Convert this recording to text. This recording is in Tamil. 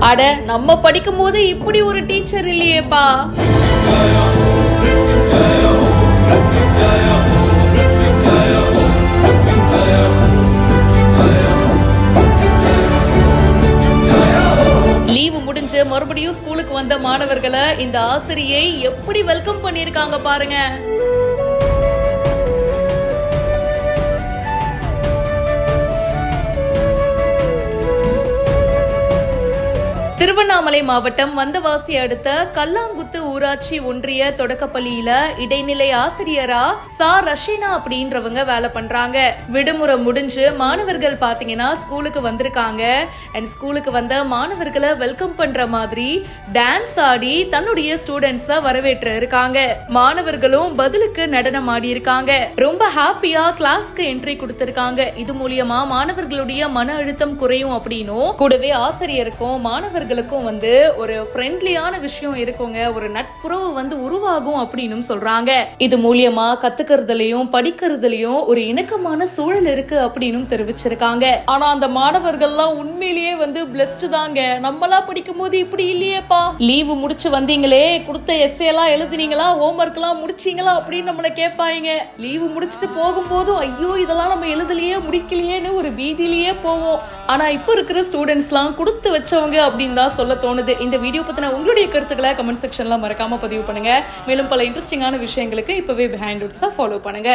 அட, நம்ம படிக்கும் போது இப்படி ஒரு டீச்சர் இல்லையேப்பா. லீவு முடிஞ்சு மறுபடியும் ஸ்கூலுக்கு வந்த மாணவர்களை இந்த ஆசிரியை எப்படி வெல்கம் பண்ணிருக்காங்க பாருங்க. திருவண்ணாமலை மாவட்டம் வந்தவாசி அடுத்த கல்லாங்குத்து ஊராட்சி ஒன்றிய தொடக்கப்பள்ளியில இடைநிலை ஆசிரியரா ரஷீனா அப்படின்றவங்க வேலை பண்றாங்க. விடுமுறை முடிஞ்சு மாணவர்கள் பாத்தீங்கன்னா ஸ்கூலுக்கு வந்திருக்காங்க. அண்ட் ஸ்கூலுக்கு வந்த மாணவர்களை வெல்கம் பண்ற மாதிரி டான்ஸ் ஆடி தன்னுடைய ஸ்டூடெண்ட்ஸ வரவேற்று இருக்காங்க. மாணவர்களும் பதிலுக்கு நடனம் ஆடி இருக்காங்க. ரொம்ப ஹாப்பியா கிளாஸ்க்கு என்ட்ரி கொடுத்திருக்காங்க. இது மூலியமா மாணவர்களுடைய மன அழுத்தம் குறையும் அப்படின்னும், கூடவே ஆசிரியருக்கும் மாணவர்கள் வந்து ஒரு ஃப்ரெண்ட்லியான விஷயம் இருக்குங்க, ஒரு நட்புறவு வந்து உருவாகும் அப்படின்னு சொல்றாங்க. இது மூலியமா கத்துக்கிறதுலயும் படிக்கிறதுலயும் ஒரு இணக்கமான சூழல் இருக்கு அப்படின்னு தெரிவிச்சிருக்காங்க. ஆனா அந்த மாணவர்கள்லாம் உண்மையிலேயே வந்து பிளஸ்ட் தாங்க. நம்மளா படிக்கும் போது இப்படி இல்லையேப்பா. லீவு முடிச்சு வந்தீங்களே, கொடுத்த எஸ்ஏ எல்லாம் எழுதினீங்களா, ஹோம்ஒர்க் எல்லாம் முடிச்சீங்களா அப்படின்னு நம்மள கேட்பாங்க. லீவு முடிச்சுட்டு போகும்போதும் ஐயோ இதெல்லாம் நம்ம எழுதலையே முடிக்கலையேன்னு ஒரு பீதியிலேயே போவோம். ஆனா இப்ப இருக்கிற ஸ்டூடெண்ட்ஸ் எல்லாம் கொடுத்து வச்சவங்க அப்படின்னு தான் சொல்ல தோணுது. இந்த வீடியோ பத்தின உங்களுடைய கருத்துக்களை கமெண்ட் செக்ஷன்ல மறக்காம பதிவு பண்ணுங்க. மேலும் பல இன்ட்ரெஸ்டிங்கான விஷயங்களுக்கு இப்பவே பிஹைண்ட் ரூட்ஸை ஃபாலோ பண்ணுங்க.